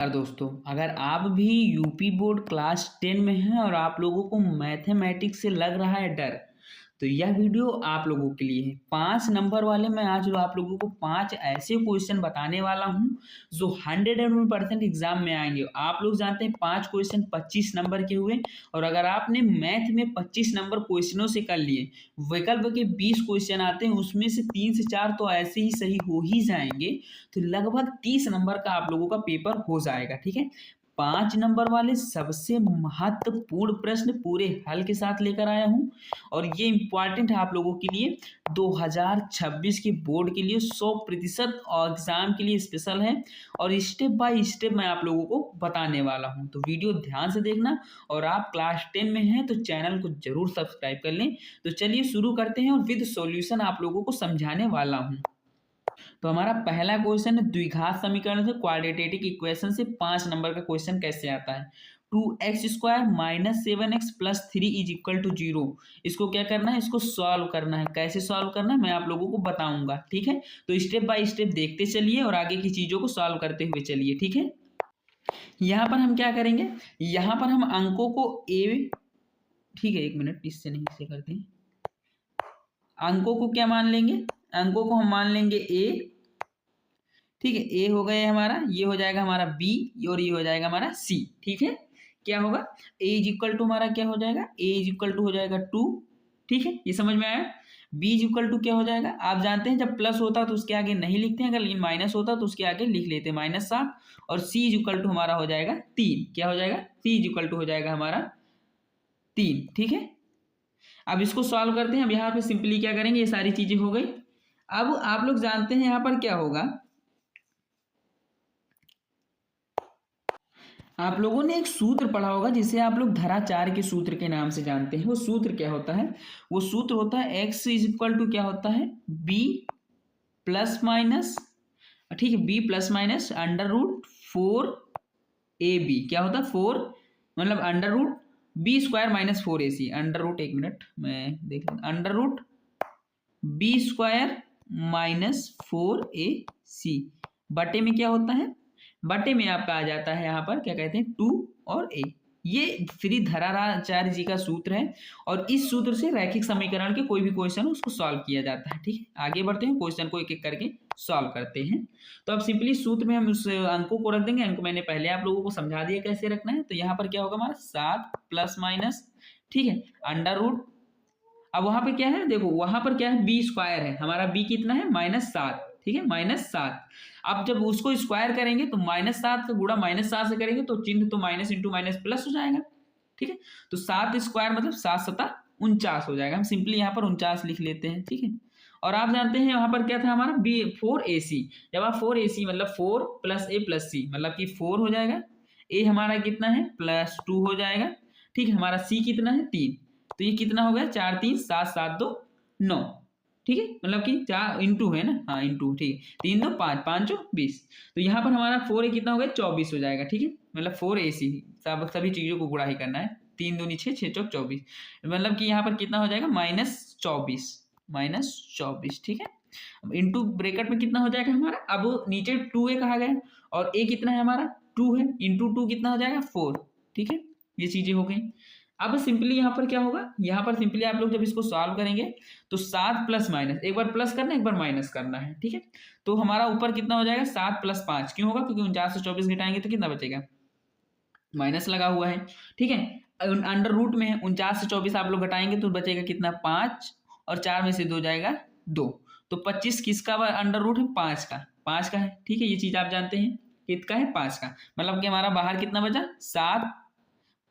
दोस्तों, अगर आप भी यूपी बोर्ड क्लास 10 में हैं और आप लोगों को मैथमेटिक्स से लग रहा है डर, तो यह वीडियो आप लोगों के लिए है। 5 नंबर वाले मैं आज आप लोगों को 5 ऐसे क्वेश्चन बताने वाला हूं जो 101% एग्जाम में आएंगे। आप लोग जानते हैं 5 क्वेश्चन 25 नंबर के हुए, और अगर आपने मैथ में 25 नंबर क्वेश्चनों से कर लिए, विकल्प के 20 क्वेश्चन आते हैं, उसमें से 3 से 4 तो ऐसे ही सही हो ही जाएंगे, तो लगभग 30 नंबर का आप लोगों का पेपर हो जाएगा। ठीक है, 5 नंबर वाले सबसे महत्वपूर्ण प्रश्न पूरे हल के साथ लेकर आया हूं, और ये इंपॉर्टेंट है आप लोगों के लिए। 2026 के बोर्ड के लिए 100% और एग्जाम के लिए स्पेशल है, और स्टेप बाय स्टेप मैं आप लोगों को बताने वाला हूं, तो वीडियो ध्यान से देखना। और आप क्लास 10 में हैं तो चैनल को जरूर सब्सक्राइब कर लें। तो चलिए शुरू करते हैं, और विद सॉल्यूशन आप लोगों को समझाने वाला हूं। तो हमारा पहला क्वेश्चन है, द्विघात समीकरण से क्वाड्रेटिक इक्वेशन से 5 नंबर का क्वेश्चन कैसे आता है। 2x² - 7x + 3 = 0। इसको क्या करना है, इसको सॉल्व करना है। कैसे सॉल्व करना है मैं आप लोगों को बताऊंगा। ठीक है, तो स्टेप बाय स्टेप देखते चलिए और आगे की चीजों को सॉल्व करते हुए चलिए। ठीक है, यहाँ पर हम क्या करेंगे, यहाँ पर हम अंकों को ए, ठीक है एक मिनट, इससे नहीं, इससे करते हैं। अंकों को क्या मान लेंगे, अंकों को हम मान लेंगे ए। ठीक है, ए हो गए हमारा, ये हो जाएगा हमारा बी, और ये हो जाएगा हमारा सी। ठीक है, क्या होगा, ए इज इक्वल टू हमारा क्या हो जाएगा, ए इज इक्वल टू हो जाएगा 2। ठीक है, ये समझ में आया। बी इज इक्वल टू क्या हो जाएगा, आप जानते हैं जब प्लस होता है तो उसके आगे नहीं लिखते हैं, अगर माइनस होता तो उसके आगे लिख लेते हैं -7। और सी इज इक्वल टू हमारा हो जाएगा 3। क्या हो जाएगा, सी इज इक्वल टू हो जाएगा हमारा 3। ठीक है, अब इसको सॉल्व करते हैं। अब यहाँ पे सिंपली क्या करेंगे, ये सारी चीजें हो गई। अब आप लोग जानते हैं यहाँ पर क्या होगा, आप लोगों ने एक सूत्र पढ़ा होगा जिसे आप लोग धराचार के सूत्र के नाम से जानते हैं। वो सूत्र क्या होता है, वो सूत्र होता है x इज इक्वल टू क्या होता है, b प्लस माइनस, ठीक है, b प्लस माइनस √4ab। क्या होता है, 4 मतलब √b² - 4ac, एक मिनट मैं देख लेता, √b² - 4ac बटे में क्या होता है, बटे में आपका आ जाता है यहाँ पर क्या कहते हैं 2 और a। ये श्री धराचार्य जी का सूत्र है, और इस सूत्र से रैखिक समीकरण के कोई भी क्वेश्चन हो उसको सॉल्व किया जाता है। ठीक है, आगे बढ़ते हैं, क्वेश्चन को एक एक करके सॉल्व करते हैं। तो अब सिंपली सूत्र में हम उस अंकों को रख देंगे। अंक मैंने पहले आप लोगों को समझा दिया कैसे रखना है। तो यहाँ पर क्या होगा हमारा 7 प्लस माइनस, ठीक है, √ अब वहां पे क्या है, देखो वहां पर क्या है, b² है हमारा, b कितना है -7। ठीक है, -7। अब जब उसको स्क्वायर करेंगे तो -7 का गुणा -7 से करेंगे तो चिन्ह तो माइनस इंटू माइनस प्लस हो जाएगा। ठीक है, तो 7² मतलब 7 × 7 = 49 हो जाएगा। हम सिंपली यहाँ पर 49 लिख लेते हैं। ठीक है, और आप जानते हैं यहाँ पर क्या था हमारा 4ac। जब आप 4ac मतलब 4 + a + c मतलब कि 4 हो जाएगा, a हमारा कितना है +2 हो जाएगा। ठीक है, हमारा c कितना है 3, तो ये कितना हो गया 4 3 7 7 2 9। ठीक है, मतलब कि 4 इंटू है ना, हाँ इंटू, ठीक है, 3 2 5 5 20। तो यहाँ पर हमारा 4a कितना हो गया 24 हो जाएगा। ठीक है, मतलब 4ac सभी चीजों को गुणा ही करना है। 3 दूनी 6 6 चौक 24, मतलब कि यहाँ पर कितना हो जाएगा -24। ठीक है, अब इंटू ब्रैकेट में कितना हो जाएगा हमारा, अब नीचे 2a कहा गया और a कितना है हमारा 2 है, इंटू 2 कितना हो जाएगा 4। ठीक है, ये चीजें हो गई। अब सिंपली यहाँ पर क्या होगा, यहाँ पर सिंपली आप लोग जब इसको सॉल्व करेंगे तो 7 प्लस माइनस, एक बार प्लस करना है एक बार माइनस करना है। ठीक है, तो हमारा ऊपर कितना हो जाएगा 7 + 5, क्यों होगा, क्योंकि 49 से 24 घटाएंगे तो कितना बचेगा, माइनस लगा हुआ है। ठीक है, अंडर रूट में है, 49 से 24 आप लोग घटाएंगे तो बचेगा कितना 5, और 4 में से 2 जाएगा 2, तो 25 किसका अंडर रूट है 5 का, 5 का है। ठीक है, ये चीज आप जानते हैं कितना है 5 का, मतलब कि हमारा बाहर कितना बचा 7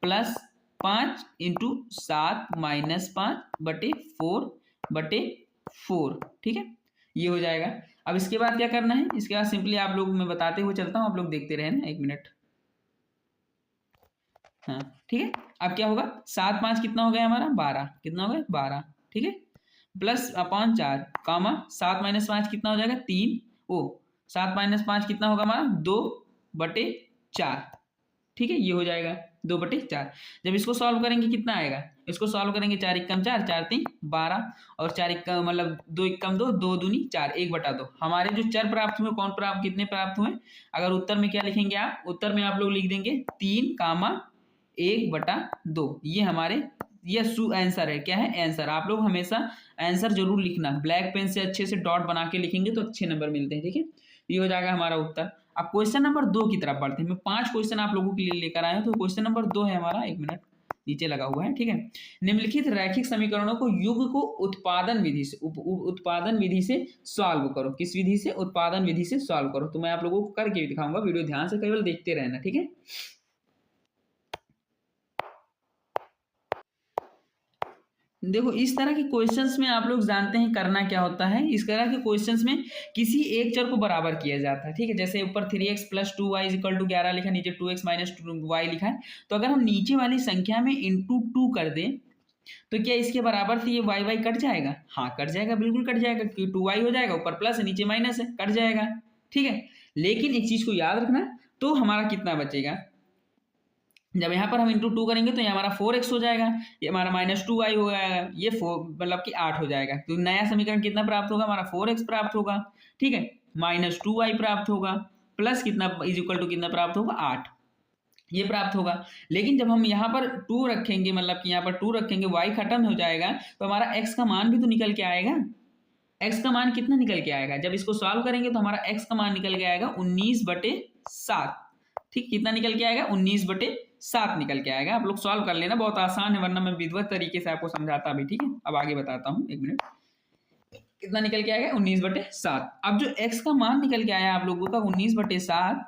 + 5 इंटू 7 - 5 बटे 4/4। ठीक है, ये हो जाएगा। अब इसके बाद क्या करना है, इसके बाद सिंपली आप लोग मैं बताते हुए चलता हूं, आप लोग देखते रहे ना, एक मिनट। हाँ ठीक है, अब क्या होगा 7 5 कितना हो गया हमारा 12, कितना हो गया 12। ठीक है, प्लस अपॉन 4 कामा 7 - 5 कितना हो जाएगा 3, ओ 7 - 5 कितना होगा हमारा 2/4। ठीक है, ये हो जाएगा 2/4। जब इसको सॉल्व करेंगे कितना आएगा, इसको सॉल्व करेंगे 4 एकम 4, 4 3 12 और 4 एकम मतलब 2 एकम 2, 2 दूनी 4, 1/2। हमारे जो चर प्राप्त हुए कौन प्राप्त कितने प्राप्त हुए, अगर उत्तर में क्या लिखेंगे आप, उत्तर में आप लोग लिख देंगे 3, 1/2। ये हमारे ये आंसर है। क्या है आंसर, आप लोग हमेशा आंसर जरूर लिखना, ब्लैक पेन से अच्छे से डॉट बना के लिखेंगे तो अच्छे नंबर मिलते हैं। ठीक है, ये हो जाएगा हमारा उत्तर। अब क्वेश्चन नंबर 2 की तरफ बढ़ते हैं। मैं 5 क्वेश्चन आप लोगों के लिए लेकर आया हूं। तो क्वेश्चन नंबर 2 है हमारा, 1 मिनट नीचे लगा हुआ है। ठीक है, निम्नलिखित रैखिक समीकरणों को युग को उत्पादन विधि से सॉल्व करो। किस विधि से, उत्पादन विधि से सॉल्व करो। तो मैं आप लोगों को करके भी दिखाऊंगा, वीडियो ध्यान से केवल देखते रहना। ठीक है, देखो इस तरह के क्वेश्चंस में आप लोग जानते हैं करना क्या होता है। इस तरह के क्वेश्चंस में किसी एक चर को बराबर किया जाता है। ठीक है, जैसे ऊपर 3x + 2y = 11 लिखा, नीचे 2x - 2y लिखा है। तो अगर हम नीचे वाली संख्या में इंटू 2 कर दें तो क्या इसके बराबर से ये y कट जाएगा? हाँ कट जाएगा, बिल्कुल कट जाएगा, क्योंकि 2y हो जाएगा, ऊपर प्लस है नीचे माइनस है, कट जाएगा। ठीक है, लेकिन एक चीज को याद रखना, तो हमारा कितना बचेगा, जब यहाँ पर हम इंटू 2 करेंगे तो ये हमारा 4x हो जाएगा, ये हमारा -2y हो जाएगा, ये 4 मतलब कि 8 हो जाएगा। तो नया समीकरण कितना प्राप्त होगा, हमारा 4x प्राप्त होगा। ठीक है, -2y प्राप्त होगा, प्लस कितना = कितना प्राप्त होगा, 8, ये प्राप्त होगा। लेकिन जब हम यहाँ पर 2 रखेंगे, मतलब कि यहाँ पर 2 रखेंगे, y खत्म हो जाएगा, तो हमारा x का मान भी तो निकल के आएगा। x का मान कितना निकल के आएगा, जब इसको सॉल्व करेंगे तो हमारा x का मान निकल के आएगा 19/7। ठीक, कितना निकल के आएगा, 19/7 निकल के आएगा। आप लोग सॉल्व कर लेना, बहुत आसान है, वरना मैं विधिवत तरीके से आपको समझाता भी। ठीक है, अब आगे बताता हूँ, 1 मिनट। कितना निकल के आएगा, 19/7। अब जो x का मान निकल के आया आप लोगों का 19/7,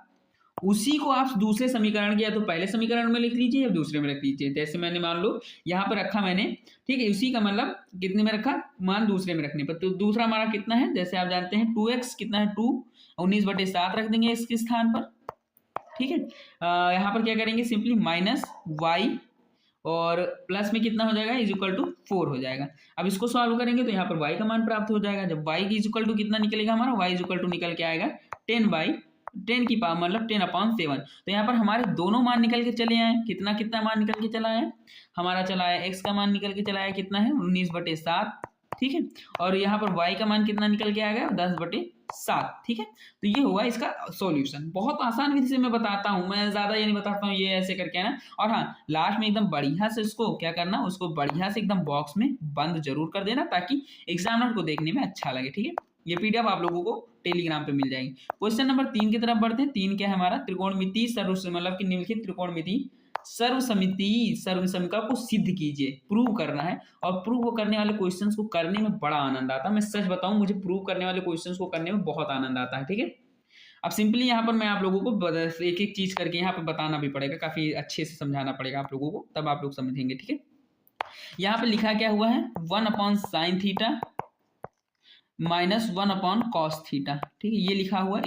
उसी को आप दूसरे समीकरण के या तो पहले समीकरण में लिख लीजिए या दूसरे में रख लीजिए। जैसे मैंने मान लो यहाँ पर रखा मैंने, ठीक है, उसी का मतलब कितने में रखा, मान दूसरे में रखने पर। तो दूसरा हमारा कितना है, जैसे आप जानते हैं 2x कितना है, 2, 19/7 रख देंगे इसके स्थान पर। ठीक है, यहाँ पर क्या करेंगे, सिंपली -y और प्लस में कितना हो जाएगा, = 4 हो जाएगा। अब इसको सॉल्व करेंगे तो यहाँ पर y का मान प्राप्त हो जाएगा। जब y की = कितना निकलेगा हमारा, y = निकल के आएगा 10 की पावर मतलब 10/7। तो यहाँ पर हमारे दोनों मान निकल के चले आए। कितना कितना मान निकल के चला है, हमारा चला है x का मान निकल के चला है, कितना है 19/7। ठीक है, और यहाँ पर y का मान कितना निकल के आएगा, 10/7। ठीक है, तो ये होगा इसका सॉल्यूशन। बहुत आसान विधि से मैं बताता हूँ, मैं ज्यादा ये नहीं बताता हूँ, ये ऐसे करके ना। और हाँ, लास्ट में एकदम बढ़िया से इसको क्या करना, उसको बढ़िया से एकदम बॉक्स में बंद जरूर कर देना, ताकि एग्जामिनर को देखने में अच्छा लगे। ठीक है, ये पीडीएफ आप लोगों को टेलीग्राम पे मिल जाएगी। क्वेश्चन नंबर 3 की तरफ बढ़ते हैं। 3 क्या है हमारा, त्रिकोणमिति मतलब कि निम्नलिखित त्रिकोणमिति सर्वसमिका को सिद्ध कीजिए, प्रूव करना है। और प्रूव करने वाले क्वेश्चंस को करने में बड़ा आनंद आता है। मैं सच बताऊं, मुझे प्रूव करने वाले क्वेश्चंस को करने में बहुत आनंद आता है। ठीक है, अब सिंपली यहाँ पर मैं आप लोगों को एक एक चीज करके यहाँ पर बताना भी पड़ेगा, काफी अच्छे से समझाना पड़ेगा आप लोगों को, तब आप लोग समझेंगे। ठीक है, यहाँ पर लिखा क्या हुआ है, 1/sin θ -1/cos θ। ठीक है, ये लिखा हुआ =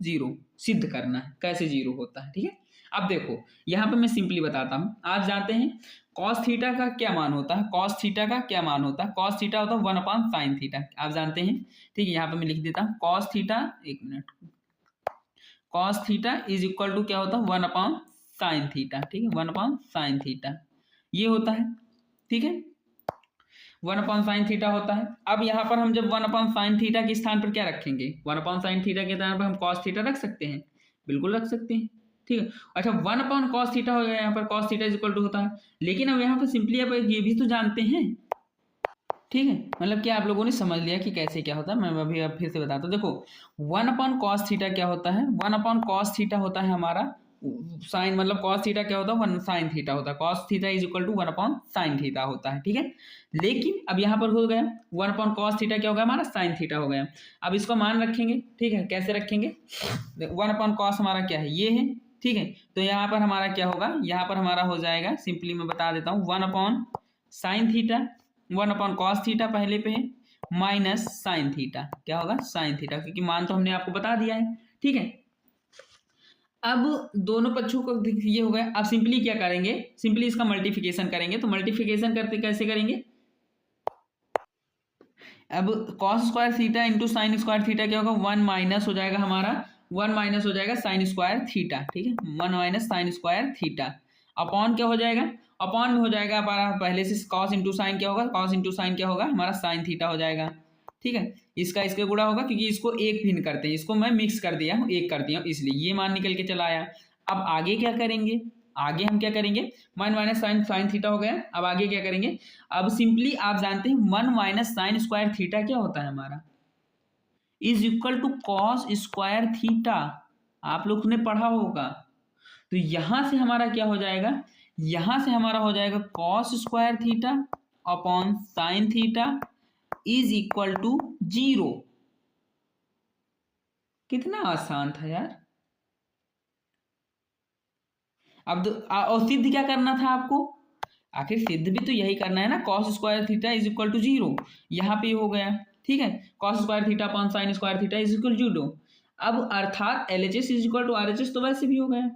0 सिद्ध करना है, कैसे 0 होता है। ठीक है, अब देखो यहाँ पे मैं सिंपली बताता हूँ। आप जानते हैं cos थीटा का क्या मान होता है, cos थीटा का क्या मान होता है, cos थीटा होता है 1/sin θ, आप जानते हैं। ठीक है, यहाँ पे मैं लिख देता हूँ cos theta, 1 minute, cos theta = क्या होता है, 1/sin θ। ठीक है, 1/sin θ ये होता है। ठीक है, 1/sin θ होता है। अब यहाँ पर हम जब 1/sin θ के स्थान पर क्या रखेंगे, 1/sin θ के स्थान पर हम cos थीटा रख सकते हैं, बिल्कुल रख सकते हैं। ठीक है, अच्छा 1/cos θ हो गया, यहाँ पर cos θ = होता है। लेकिन अब यहाँ पर सिंपली आप ये भी तो जानते हैं। ठीक है, मतलब क्या आप लोगों ने समझ लिया कि कैसे क्या होता है। मैं अभी अब फिर से बताता हूँ। देखो 1/cos θ क्या होता है, 1/cos θ होता है हमारा साइन, मतलब cos थीटा क्या होता है, 1/sin θ होता है। cos थीटा = 1/sin θ होता है। ठीक है, लेकिन अब यहाँ पर हो गया 1/cos θ क्या हो गया हमारा, sin θ हो गया। अब इसको मान रखेंगे। ठीक है, कैसे रखेंगे, 1/cos हमारा क्या है, ये है। ठीक है, तो यहाँ पर हमारा क्या होगा, यहाँ पर हमारा हो जाएगा, सिंपली मैं बता देता हूँ, 1/sin θ 1/cos θ पहले पे है, -sin θ क्या होगा, sin θ, क्योंकि मान तो हमने आपको बता दिया है। ठीक है, अब दोनों पक्षों को ये हो गया। अब सिंपली क्या करेंगे, सिंपली इसका मल्टीप्लिकेशन करेंगे। तो मल्टीप्लिकेशन करते कैसे करेंगे, अब cos² θ × sin² θ क्या होगा, 1 माइनस हो जाएगा हमारा 1 माइनस हो जाएगा साइन स्क्वायर थीटा, ठीक है, 1 minus sign square theta upon क्या हो जाएगा, अपॉन में हो जाएगा हमारा पहले से कॉस इंटू साइन क्या होगा, कॉस इंटू साइन क्या होगा हमारा साइन थीटा हो जाएगा, ठीक है। इसका इसके गुणा होगा क्योंकि इसको एक भिन्न करते हैं, इसको मैं मिक्स कर दिया हूँ, एक कर दिया हूँ, इसलिए ये मान निकल के चला आया। अब आगे क्या करेंगे, आगे हम क्या करेंगे, 1 माइनस साइन साइन थीटा हो गया। अब आगे क्या करेंगे, अब सिंपली आप जानते हैं 1 माइनस साइन स्क्वायर थीटा क्या होता है हमारा, is equal to cos square theta, आप लोग ने पढ़ा होगा। तो यहां से हमारा क्या हो जाएगा, यहां से हमारा हो जाएगा cos square theta upon sine theta is equal to 0। कितना आसान था यार। अब और सिद्ध क्या करना था आपको, आखिर सिद्ध भी तो यही करना है ना, cos square theta is equal to 0, यहाँ पे हो गया, ठीक है, cos square theta upon sine square theta is equal to 0। अब अर्थात LHS is equal to RHS तो वैसे भी हो गया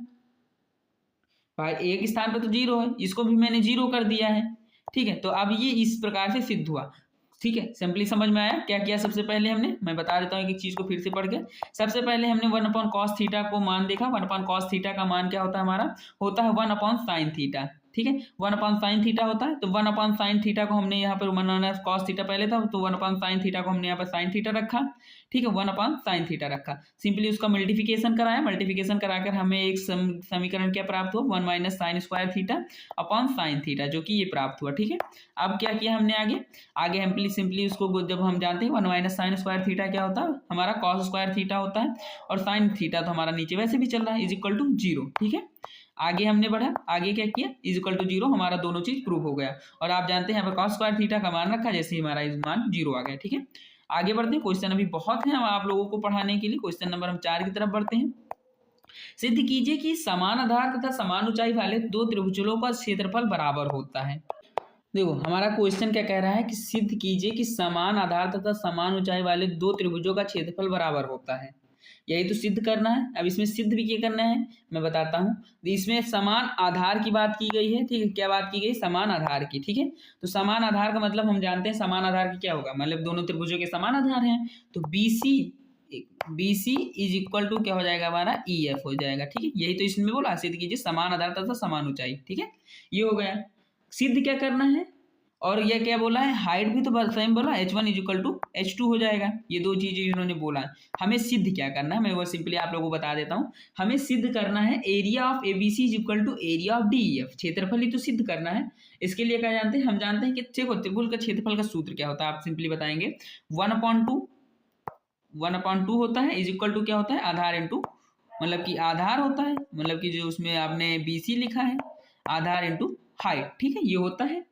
भाई, एक स्थान पे तो 0 है, इसको भी मैंने 0 कर दिया है, ठीक है। तो अब ये इस प्रकार से सिद्ध हुआ, ठीक है। सिंपली समझ में आया क्या किया, सबसे पहले हमने, मैं बता देता हूँ एक चीज को फिर से पढ़ के, सबसे पहले हमने 1 अपॉन कॉस थीटा को मान देखा, 1 अपॉन कॉस थीटा का मान क्या होता है हमारा, होता है 1 अपॉन साइन थीटा, ठीक है, 1 अपॉन साइन थीटा होता है। तो 1 अपॉन साइन थीटा को हमने यहाँ पर 1 कॉस थीटा पहले था, तो 1 अपॉन साइन थीटा को हमने यहाँ पर साइन थीटा रखा, ठीक है, 1 अपॉन साइन थीटा रखा, सिंपली उसका मल्टीप्लिकेशन कराया, मल्टीप्लिकेशन कराकर हमें एक समीकरण क्या प्राप्त हुआ, 1 minus sign square theta upon sine theta, जो कि ये प्राप्त हुआ, ठीक है। अब क्या किया हमने आगे, आगे हम सिंपली उसको जब हम जानते हैं 1 माइनस साइन स्क्वायर थीटा क्या होता है हमारा कॉस स्क्वायर थीटा होता है, और साइन थीटा तो हमारा नीचे वैसे भी चल रहा है इज इक्वल टू 0, ठीक है। आगे हमने बढ़ा, आगे क्या किया, इज इक्वल टू 0, हमारा दोनों चीज प्रूव हो गया, और आप जानते हैं यहाँ पर कॉस स्क्वायर थीटा का मान रखा, जैसे हमारा इस मान 0 आ गया, ठीक है। आगे बढ़ते हैं, क्वेश्चन अभी बहुत है आप लोगों को पढ़ाने के लिए, क्वेश्चन नंबर हम 4 की तरफ बढ़ते हैं। सिद्ध कीजिए कि समान आधार तथा समान ऊंचाई वाले दो त्रिभुजों का क्षेत्रफल बराबर होता है। देखो हमारा क्वेश्चन क्या कह रहा है कि सिद्ध कीजिए कि समान आधार तथा समान ऊंचाई वाले दो त्रिभुजों का क्षेत्रफल बराबर होता है, यही तो सिद्ध करना है। अब इसमें सिद्ध भी क्या करना है मैं बताता हूँ। इसमें समान आधार की बात की गई है, ठीक है, क्या बात की गई, समान आधार की, ठीक है। तो समान आधार का मतलब हम जानते हैं समान आधार की क्या होगा, मतलब दोनों त्रिभुजों के समान आधार हैं, तो BC इज इक्वल टू क्या हो जाएगा हमारा EF हो जाएगा, ठीक है। यही तो इसमें बोला सिद्ध कीजिए समान आधार तथा समान ऊंचाई, ठीक है, ये हो गया। सिद्ध क्या करना है, और यह क्या बोला है, हाइट भी तो सेम बोला, H1 is equal to H2 हो जाएगा, ये दो चीजें इन्होंने बोला है। हमें सिद्ध क्या करना है, मैं वो सिंपली आप लोगों को बता देता हूँ। हमें सिद्ध करना है area of ABC is equal to area of DEF, क्षेत्रफल ही तो सिद्ध करना है। इसके लिए क्या जानते हैं, हम जानते हैं कि देखो त्रिभुज का क्षेत्रफल का सूत्र क्या होता है, आप सिंपली बताएंगे 1/2 होता है, इज इक्वल टू क्या होता है, आधार इंटू, मतलब कि आधार होता है, मतलब कि जो उसमें आपने BC लिखा है, आधार इंटू हाइट, ठीक है, ये होता है।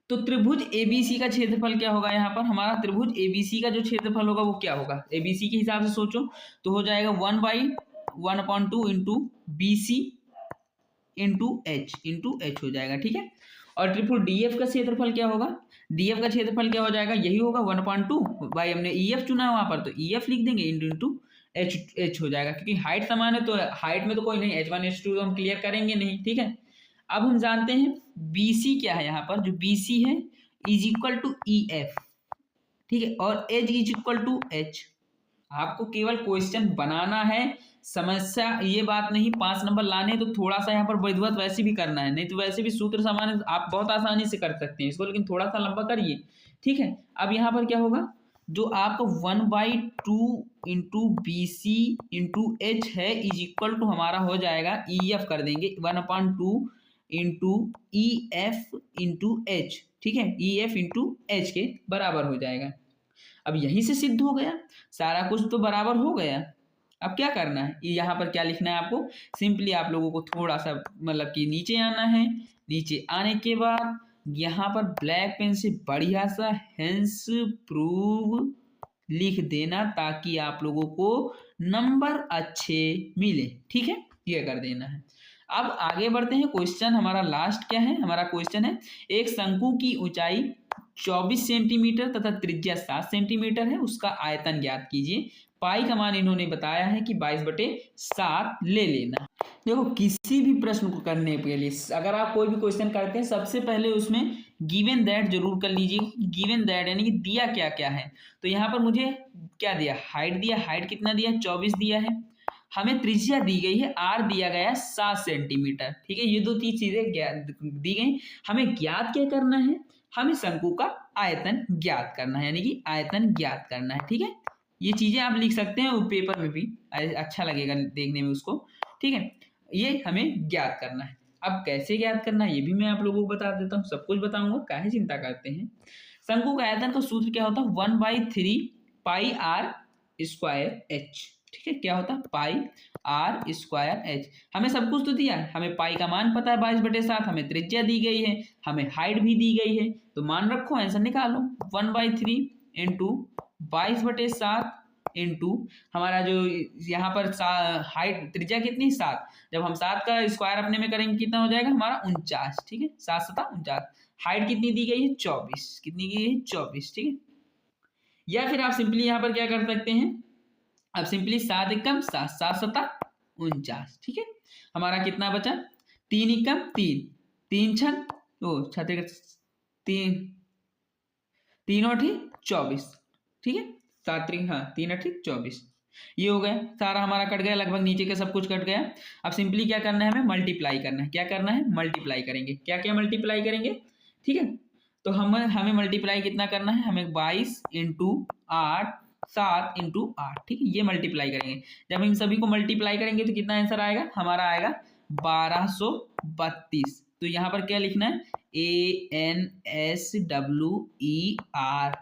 तो त्रिभुज ABC का क्षेत्रफल क्या होगा, यहाँ पर हमारा त्रिभुज ABC का जो क्षेत्रफल होगा वो क्या होगा, ABC के हिसाब से सोचो तो हो जाएगा 1/1/2 इंटू BC इंटू H हो जाएगा, ठीक है। और त्रिभुज DF का क्षेत्रफल क्या होगा, DF का क्षेत्रफल क्या हो जाएगा, यही होगा 1/2, भाई हमने EF चुना वहां पर तो EF लिख देंगे इंटू H हो जाएगा, क्योंकि हाइट समान है तो हाइट में तो कोई नहीं, H1 H2 तो हम क्लियर करेंगे नहीं, ठीक है। अब हम जानते हैं BC क्या है, यहाँ पर जो BC है इज इक्वल टू EF, ठीक है, और H is equal to H। आपको केवल क्वेश्चन बनाना है, समस्या ये बात नहीं 5 नंबर लाने, तो थोड़ा सा यहाँ पर विधिवत वैसे भी करना है, नहीं तो वैसे भी सूत्र समान है, आप बहुत आसानी से कर सकते हैं इसको, लेकिन थोड़ा सा लंबा करिए, ठीक है। अब यहाँ पर क्या होगा, जो आपका 1/2 इंटू BC इंटू H है इज इक्वल टू हमारा हो जाएगा EF कर देंगे 1/2 इंटू EF इंटू H, ठीक है, EF इंटू H के बराबर हो जाएगा। अब यहीं से सिद्ध हो गया, सारा कुछ तो बराबर हो गया। अब क्या करना है, यहाँ पर क्या लिखना है आपको, सिंपली आप लोगों को थोड़ा सा मतलब कि नीचे आना है, नीचे आने के बाद यहाँ पर ब्लैक पेन से बढ़िया सा हेंस प्रूव लिख देना, ताकि आप लोगों को नंबर अच्छे मिले, ठीक है, ये कर देना है। अब आगे बढ़ते हैं, क्वेश्चन हमारा लास्ट क्या है, हमारा क्वेश्चन है एक शंकु की ऊंचाई 24 सेंटीमीटर तथा त्रिज्या 7 सेंटीमीटर है, उसका आयतन ज्ञात कीजिए। पाई का मान इन्होंने बताया है कि 22/7 ले लेना। देखो किसी भी प्रश्न को करने के लिए अगर आप कोई भी क्वेश्चन करते हैं, सबसे पहले उसमें गिवन दैट जरूर कर लीजिए, गिवन दैट यानी कि दिया क्या क्या है। तो यहाँ पर मुझे क्या दिया, हाइट दिया, हाइट कितना दिया, 24 दिया है। हमें त्रिज्या दी गई है, आर दिया गया है 7 सेंटीमीटर, ठीक है। ये दो तीन चीजें दी गई। हमें ज्ञात क्या करना है, हमें शंकु का आयतन ज्ञात करना है, यानी कि आयतन ज्ञात करना है, ठीक है। ये चीजें आप लिख सकते हैं, पेपर में भी अच्छा लगेगा देखने में उसको, ठीक है। ये हमें ज्ञात करना है। अब कैसे ज्ञात करना है ये भी मैं आप लोगों को बता देता हूँ, सब कुछ बताऊंगा, काहे चिंता करते हैं। शंकु का आयतन का सूत्र क्या होता है, 1/3 पाई आर स्क्वायर एच, ठीक है। क्या होता है, पाई आर स्क्वायर एच। हमें सब कुछ तो दिया है, हमें पाई का मान पता है 22/7, हमें त्रिज्या दी गई है, हमें हाइट भी दी गई है, तो मान रखो, आंसर निकालो। 1/3 इंटू 22/7 इंटू हमारा जो यहाँ पर हाइट त्रिज्या कितनी, 7, जब हम 7 का स्क्वायर अपने में करेंगे कितना हो जाएगा हमारा, 49, ठीक है। 7 7 49। हाइट कितनी दी गई है, 24, कितनी की है, 24, ठीक है। या फिर आप सिंपली यहाँ पर क्या कर सकते हैं, अब सिंपली 7 एकम 7, 7 7 49, ठीक है। हमारा कितना बचा, 3 एकम 3, 3 छन ओ छते 3 3 और 24, ठीक है। 7 हाँ 3 8 24, ये हो गया सारा हमारा कट गया, लगभग नीचे का सब कुछ कट गया। अब सिंपली क्या करना है, हमें मल्टीप्लाई करना है। क्या करना है, मल्टीप्लाई करेंगे। क्या क्या मल्टीप्लाई करेंगे, ठीक है। तो हमें मल्टीप्लाई कितना करना है, हमें 22 इंटू 8 7 इंटू 8, ठीक है। ये मल्टीप्लाई करेंगे। जब इन सभी को मल्टीप्लाई करेंगे तो कितना आंसर आएगा, हमारा आएगा 1232। तो यहाँ पर क्या लिखना है, ANSWER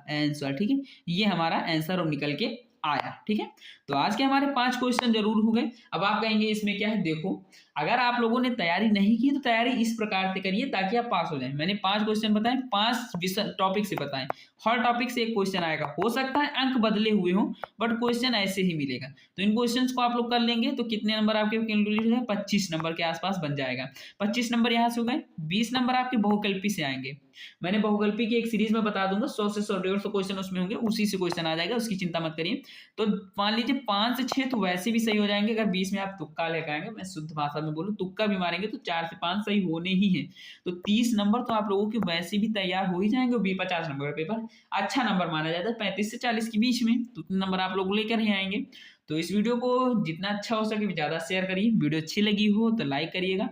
आंसर, ठीक है। ये हमारा आंसर निकल के आया, ठीक है। तो आज के हमारे 5 क्वेश्चन जरूर हो गए। अब आप कहेंगे इसमें क्या है, देखो अगर आप लोगों ने तैयारी नहीं की तो तैयारी इस प्रकार से करिए ताकि आप पास हो जाएं। मैंने 5 क्वेश्चन बताए, 5 टॉपिक से बताएं, हर टॉपिक से एक क्वेश्चन आएगा। हो सकता है अंक बदले हुए हों, बट क्वेश्चन ऐसे ही मिलेगा। तो इन क्वेश्चंस को आप लोग कर लेंगे तो कितने नंबर आपके कैलकुलेट है, 25 नंबर के आसपास बन जाएगा। 25 नंबर यहाँ से हो गए, 20 नंबर आपके बहुकल्पी से आएंगे। मैंने बहुकल्पी की एक सीरीज में बता दूंगा, 100 से 150 क्वेश्चन उसमें होंगे, उसी से क्वेश्चन आ जाएगा, उसकी चिंता मत करिए। तो मान लीजिए 5 से 6 तो वैसे भी सही हो जाएंगे। अगर 20 में आप तुक्का लेकर आएंगे, मैं शुद्ध भाषा में बोलूं तुक्का भी मारेंगे तो 4 से 5 सही होने ही है। तो 30 नंबर तो आप लोगों के वैसे भी तैयार हो ही जाएंगे। 50 नंबर का पेपर अच्छा नंबर माना जाता है, 35 से 40 के बीच में, तो उतने नंबर आप लोग लेकर ही आएंगे। तो इस वीडियो को जितना अच्छा हो सके ज़्यादा शेयर करिए। वीडियो अच्छी लगी हो तो लाइक करिएगा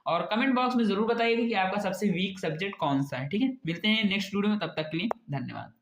और कमेंट बॉक्स में जरूर बताइएगा कि आपका सबसे वीक सब्जेक्ट कौन सा है, ठीक है। मिलते हैं नेक्स्ट वीडियो में, तब तक के लिए धन्यवाद।